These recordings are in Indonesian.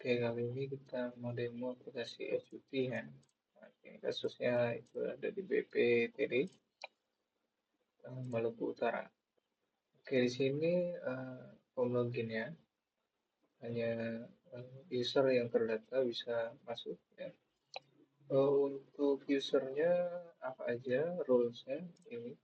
Oke, kali ini kita mau demo aplikasi SUT ya. Nah, ini kasusnya itu ada di BP TD Maluku Utara. Oke, di sini form login ya, hanya user yang terdata bisa masuk ya. Untuk usernya apa aja rulesnya ini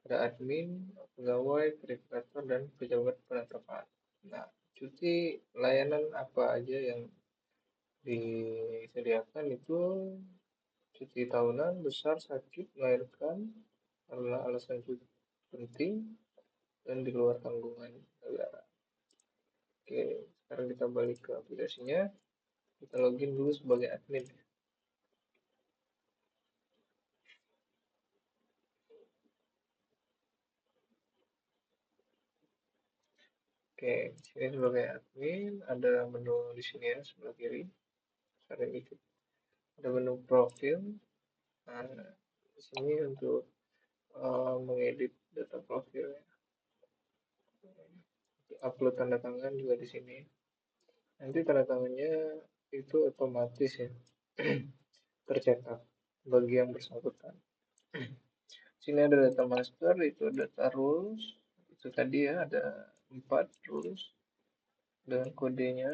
ada admin, pegawai, verifikator, dan pejabat penetapan. Nah, cuti layanan apa aja yang disediakan itu cuti tahunan, besar, sakit, melahirkan, adalah alasan cuti penting dan di luar tanggungan negara. Oke, sekarang kita balik ke aplikasinya. Kita login dulu sebagai admin. Oke, di sini sebagai admin ada menu di sini ya sebelah kiri. Ada ini ada menu profil. Nah, di sini untuk mengedit data profil ya. Upload tanda tangan juga di sini. Nanti tanda tangannya itu otomatis ya tercetak bagi yang bersangkutan. Sini ada data master, itu data rules, itu tadi ya ada 4 rules dengan kodenya.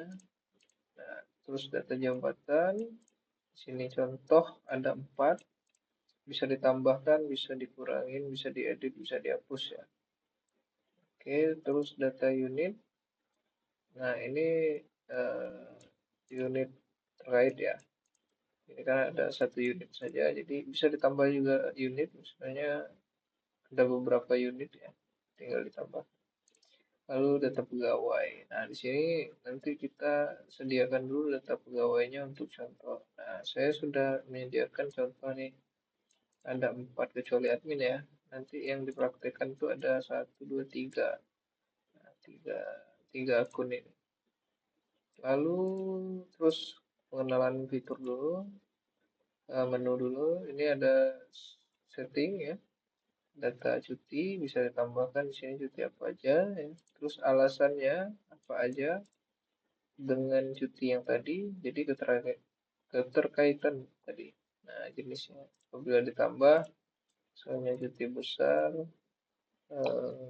Nah, terus data jabatan, sini contoh ada 4, bisa ditambahkan, bisa dikurangin, bisa diedit, bisa dihapus ya. Oke, terus data unit. Nah, ini unit terkait ya. Ini kan ada satu unit saja, jadi bisa ditambah juga unit, misalnya ada beberapa unit ya, tinggal ditambah. Lalu data pegawai. Nah, di sini nanti kita sediakan dulu data pegawainya untuk contoh. Nah, saya sudah menyediakan contoh nih, ada 4 kecuali admin ya. Nanti yang dipraktekkan itu ada 1, 2, 3. Nah, tiga akun ini. Lalu terus pengenalan fitur dulu, menu dulu. Ini ada setting ya, data cuti bisa ditambahkan di sini cuti apa aja ya. Terus alasannya apa aja dengan cuti yang tadi, jadi keterkaitan tadi. Nah, jenisnya apabila ditambah misalnya cuti besar, eh,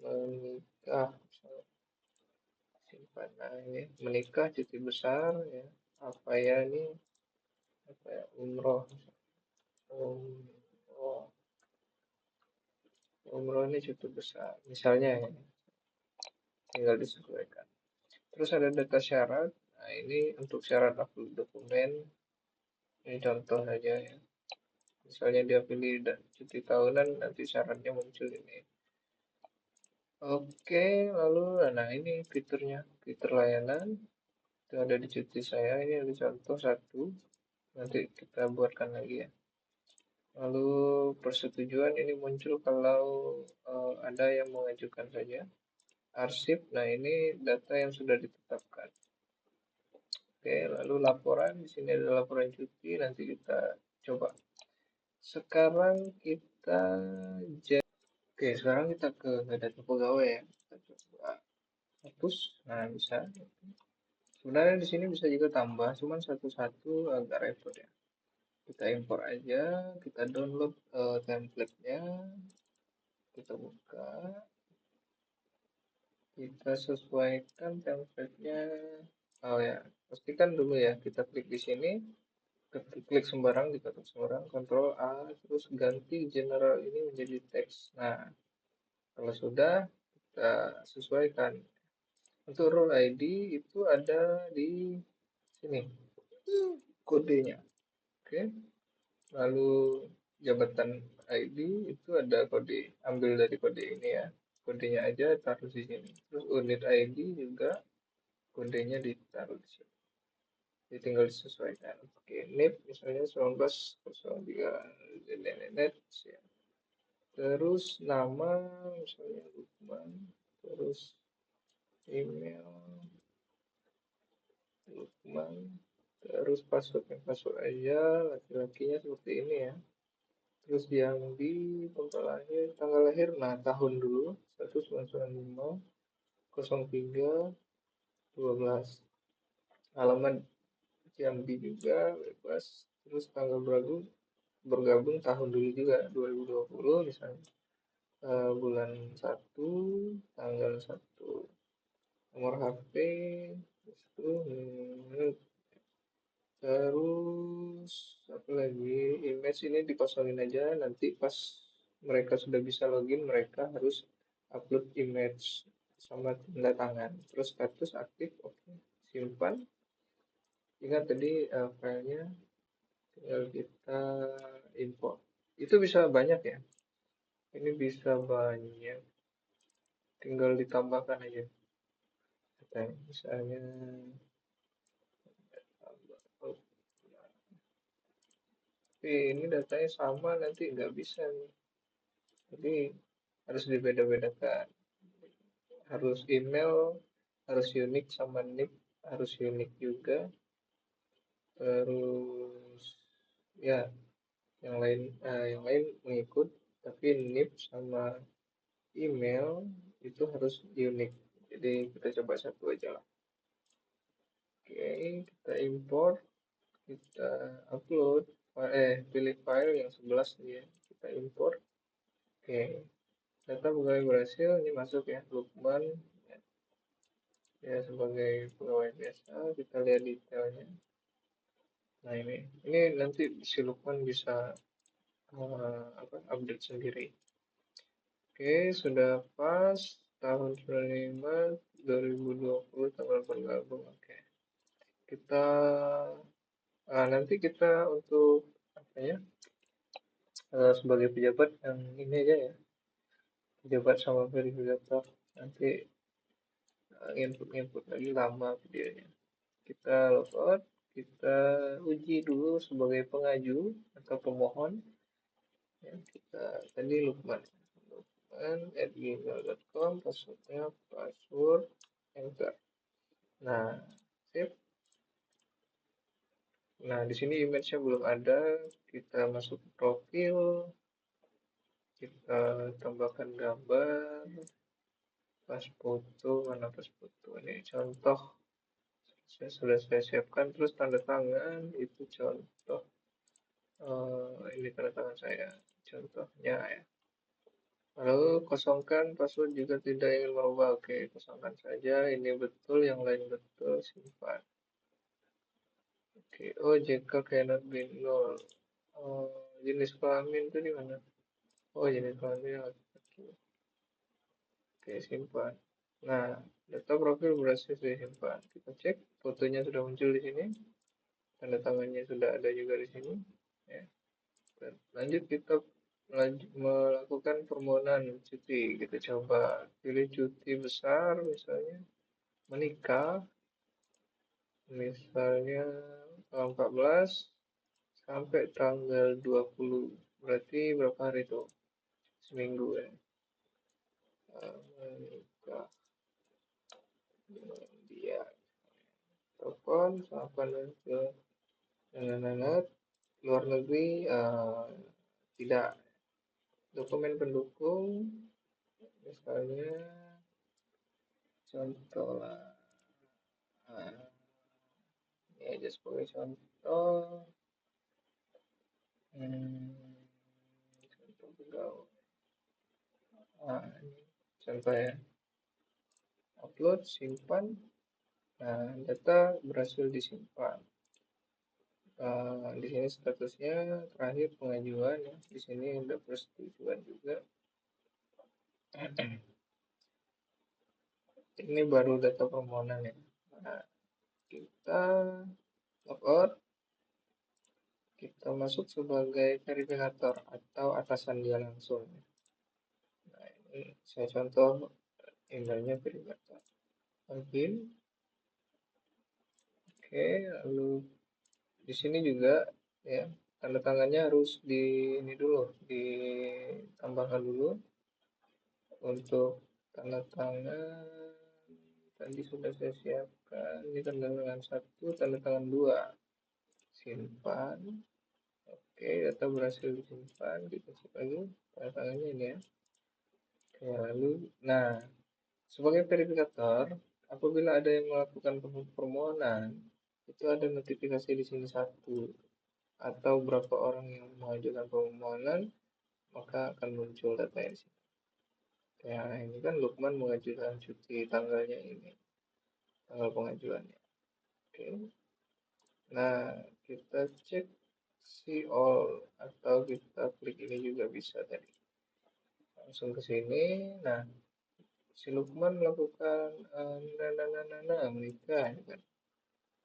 menikah, simpanan ini menikah, cuti besar ya, apa ya ini, apa ya, umroh, umroh, umroh ini cuti besar, misalnya ya, tinggal disesuaikan. Terus ada data syarat. Nah, ini untuk syarat upload dokumen. Ini contoh saja ya. Misalnya dia pilih cuti tahunan, nanti syaratnya muncul ini. Oke, lalu nah ini fiturnya, fitur layanan itu ada di cuti saya. Ini ada contoh satu. Nanti kita buatkan lagi ya. Lalu persetujuan ini muncul kalau ada yang mengajukan saja. Arsip, nah ini data yang sudah ditetapkan. Oke, lalu laporan, di sini ada laporan cuti, nanti kita coba. Sekarang kita Oke, sekarang kita ke data pegawai ya. Kita coba hapus. Nah, bisa. Sebenarnya di sini bisa juga tambah, cuman satu-satu agak repot ya. Kita impor aja, kita download template-nya, kita buka, kita sesuaikan template-nya. Oh ya, pastikan dulu ya, kita klik di sini, klik sembarang, diketuk sembarang, Ctrl A, terus ganti general ini menjadi teks. Nah, kalau sudah, kita sesuaikan. Untuk role ID itu ada di sini kodenya. Oke. Lalu jabatan ID itu ada kode, ambil dari kode ini ya. Kodenya aja taruh di sini. Terus unit ID juga kodenya ditaruh di sini. Jadi tinggal disesuaikan. Oke, NIP misalnya 1903 net ya. Terus nama misalnya Lukman, terus email Lukman, terus password aja laki-lakinya seperti ini ya. Terus yang di tanggal lahir, nah tahun dulu 1995 03 12 halaman. Jambi juga bebas. Terus tanggal bergabung tahun dulu juga 2020 misalnya. Bulan 1 tanggal 1, nomor HP, terus itu, terus apa lagi, image ini dikosongin aja, nanti pas mereka sudah bisa login mereka harus upload image sama tanda tangan, terus status aktif, oke, simpan. Ingat tadi filenya tinggal kita import, itu bisa banyak ya, ini bisa banyak, tinggal ditambahkan aja katanya. Misalnya tambah, tapi ini datanya sama nanti nggak bisa nih, jadi harus dibeda-bedakan, harus email harus unik sama nick harus unik juga, terus ya yang lain mengikut, tapi NIP sama email itu harus unik, jadi kita coba satu aja lah. Oke, kita import, kita upload, pilih file yang 11 ya, kita import. Oke, data pegawai berhasil, ini masuk ya, Lukman ya sebagai pegawai biasa, kita lihat detailnya. Nah ini nanti si Lukman bisa update sendiri. Oke, sudah pas tahun 95, 2020 tanggal bergabung. Oke, kita nanti kita untuk apa ya, sebagai pejabat yang ini aja ya, pejabat sama verifikator, nanti input lagi lama videonya. Kita logout, kita uji dulu sebagai pengaju atau pemohon. Ya, kita tadi lukman@gmail.com, passwordnya password enter. Nah, sip. Nah, di sini image-nya belum ada. Kita masuk ke profil, kita tambahkan gambar, pas foto, mana pas foto. Ini contoh sudah saya siapkan, terus tanda tangan itu contoh. Ini tanda tangan saya, contohnya ya. Lalu kosongkan password jika tidak ingin merubah. Oke, kosongkan saja. Ini betul, yang lain betul, simpan. Oke, oh JK cannot be null. Oh, jenis kelamin itu di mana? Oh, jenis kelamin laki-laki. Oke, simpan. Nah, data profil berhasil disimpan. Kita cek, fotonya sudah muncul di sini, tanda tangannya sudah ada juga di sini. Ya. Dan lanjut kita melakukan permohonan cuti. Kita coba pilih cuti besar, misalnya menikah, misalnya tanggal 14 sampai tanggal 20, berarti berapa hari itu? Seminggu ya. Menikah dia telepon apa ke anak luar negeri, tidak, dokumen pendukung misalnya, contoh lah, ini aja sebagai contoh, contoh pegawai, ini contoh ya, upload, simpan. Nah, data berhasil disimpan. Di sini statusnya terakhir pengajuan ya. Di sini ada persetujuan juga. Ini baru data permohonan ya. Nah, kita logout, kita masuk sebagai verifikator atau atasan dia langsung. Nah, ini saya contoh emailnya verifikator. Login. Oke, lalu di sini juga ya, tanda tangannya harus di ini dulu, ditambahkan dulu. Untuk tanda tangan tadi sudah saya siapkan, ini tanda tangan 1, tanda tangan 2, simpan. Oke, data berhasil disimpan, kita cek lagi tanda tangannya ini ya. Oke, lalu nah sebagai verifikator apabila ada yang melakukan permohonan, itu ada notifikasi di sini satu atau berapa orang yang mengajukan permohonan, maka akan muncul data di sini. Ya, ini kan Lukman mengajukan cuti tanggalnya ini, tanggal pengajuannya. Oke. Nah, kita cek see all atau kita klik ini juga bisa tadi. Langsung ke sini. Nah, si Lukman melakukan menikah, ya kan?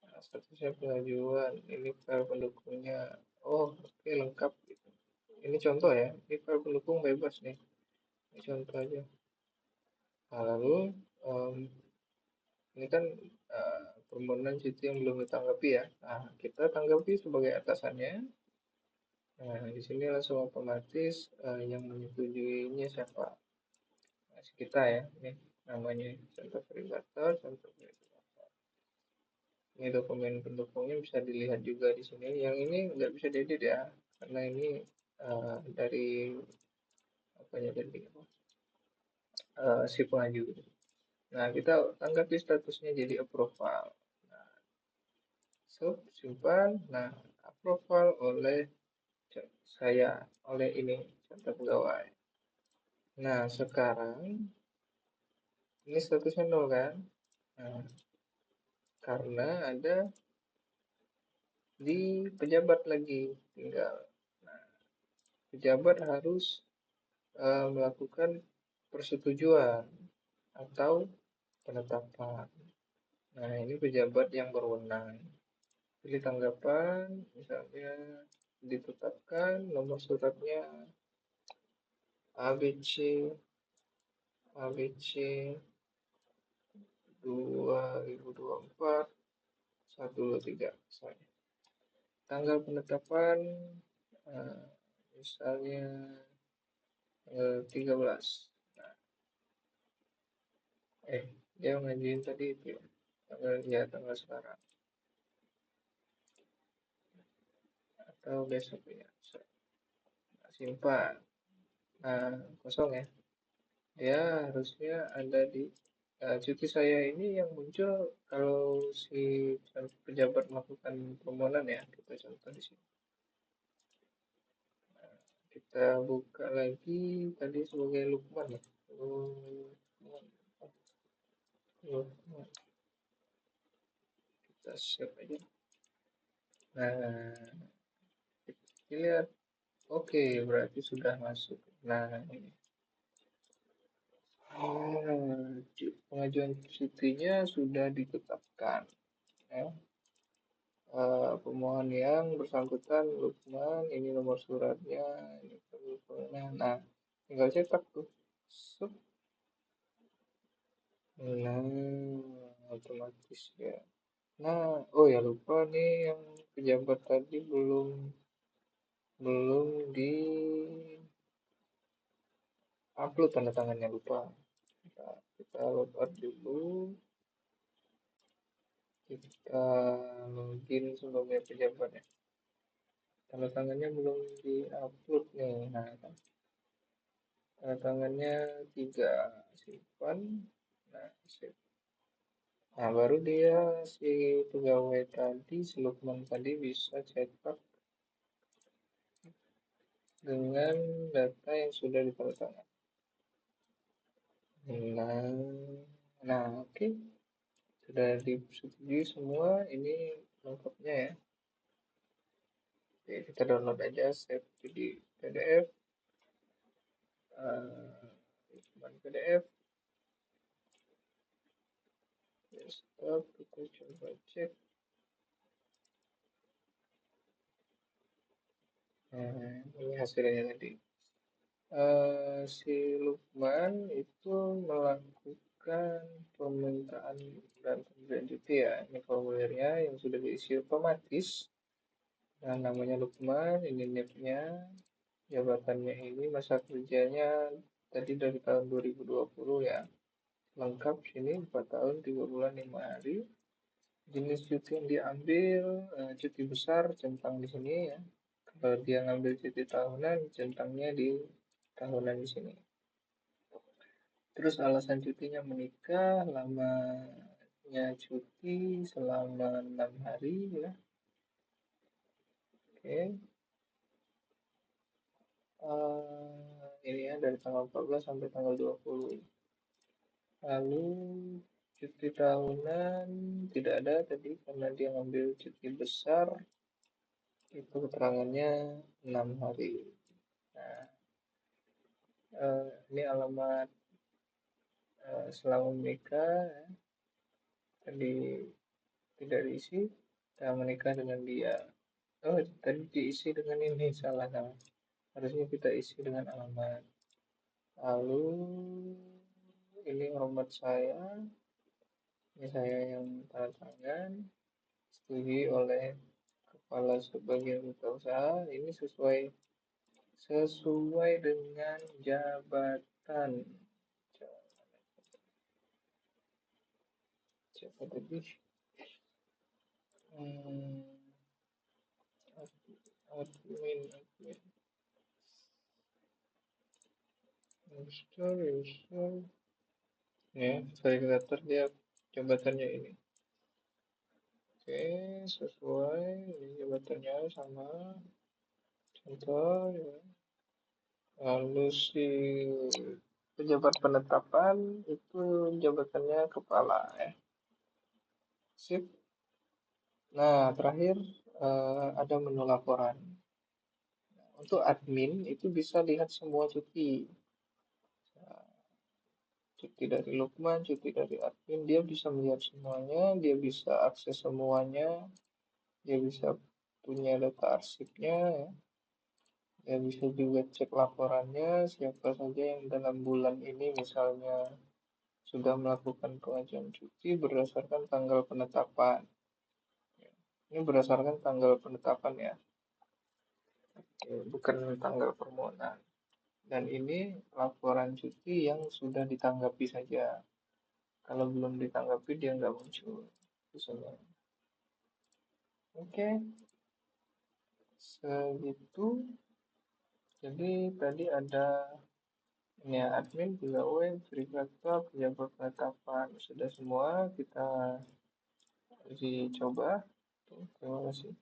Nah, statusnya pengajuan. Ini file pendukungnya. Oh, oke, lengkap. Ini contoh ya. Ini file pendukung bebas nih. Ini contoh aja. Nah, lalu ini kan permohonan cuti yang belum ditanggapi ya. Nah, kita tanggapi sebagai atasannya. Nah, di sini langsung otomatis yang menyetujuinya siapa? Nah, kita ya, ini namanya contoh verigator, contoh verigator. Ini dokumen pendukungnya bisa dilihat juga di sini. Yang ini nggak bisa diedit ya, karena ini dari apanya tadi si pengaju. Nah, kita tanggapi statusnya jadi approval. Nah, simpan. Nah, approval oleh saya, oleh ini contoh pegawai. Nah, sekarang ini statusnya nol kan? Nah, karena ada di pejabat lagi tinggal. Nah, pejabat harus melakukan persetujuan atau penetapan. Nah, ini pejabat yang berwenang. Pilih tanggapan, misalnya ditetapkan nomor suratnya ABC ABC 2024 123 misalnya. Tanggal penetapan eh, misalnya 13. Nah, dia ngajuin tadi itu ya. Tanggal sekarang atau besok ya. Simpan. Nah, kosong ya. Dia harusnya ada di cuti saya ini yang muncul kalau si pejabat melakukan permohonan ya. Kita contoh di sini. Kita buka lagi tadi sebagai Lukman ya. Lukman. Lukman. Kita save aja. Nah, kita lihat. Oke, berarti sudah masuk. Nah, ini. Pengajuan cutinya sudah ditetapkan. Ya. Pemohon yang bersangkutan Lukman, ini nomor suratnya, ini teleponnya. Nah, tinggal cetak tuh. Sup. Nah, otomatis ya. Nah, oh ya lupa nih yang pejabat tadi belum belum di upload tanda tangannya lupa. Kita log out dulu. Kita login sebagai pejabat ya. Tanda tangannya belum di upload nih. Nah, kan. Tanda tangannya 3 simpan. Nah, sip. Nah, baru dia si pegawai tadi, si Lukman tadi bisa cetak dengan data yang sudah ditandatangan. Nah, nah oke. Sudah disetujui semua, ini lengkapnya ya. Oke, kita download aja, save jadi PDF. PDF. Desktop, kita coba cek. Nah, ini hasilnya tadi. Si Lukman itu melakukan permintaan dan pemberian cuti ya. Ini formulirnya yang sudah diisi otomatis. Nah, namanya Lukman, ini NIP-nya, jabatannya ini, masa kerjanya tadi dari tahun 2020 ya. Lengkap sini 4 tahun 3 bulan 5 hari. Jenis cuti yang diambil cuti besar centang di sini ya. Kalau dia ngambil cuti tahunan, centangnya di tahunan di sini. Terus alasan cutinya menikah, lama punya cuti selama 6 hari ya. Oke. Ini ya dari tanggal 14 sampai tanggal 20. Lalu cuti tahunan tidak ada tadi karena dia ngambil cuti besar, itu keterangannya 6 hari. Nah, ini alamat selama menikah ya. Tadi tidak diisi, kita menikah dengan dia. Oh, tadi diisi dengan ini, salah salah. Harusnya kita isi dengan alamat. Lalu ini hormat saya, ini saya yang tanda tangan, setujui oleh kepala sebagian usaha. Ini sesuai dengan jabatan. Siapa tadi? Hmm, admin. Install. Ya, fasilitator dia jabatannya ini. Oke, sesuai. Ini jabatannya sama. Contoh, ya. Lalu si pejabat penetapan itu jabatannya kepala ya. Sip. Nah, terakhir ada menu laporan. Untuk admin itu bisa lihat semua cuti. Cuti dari Lukman, cuti dari admin, dia bisa melihat semuanya, dia bisa akses semuanya, dia bisa punya data arsipnya, ya. Dia bisa juga cek laporannya, siapa saja yang dalam bulan ini misalnya sudah melakukan pengajuan cuti berdasarkan tanggal penetapan. Ini berdasarkan tanggal penetapan ya, bukan tanggal permohonan. Dan ini laporan cuti yang sudah ditanggapi saja. Kalau belum ditanggapi dia nggak muncul. Misalnya. Oke, segitu. Jadi tadi ada ini ya, admin, pegawai, verifikator, pejabat penetapan. Sudah semua kita uji coba. Terima kasih.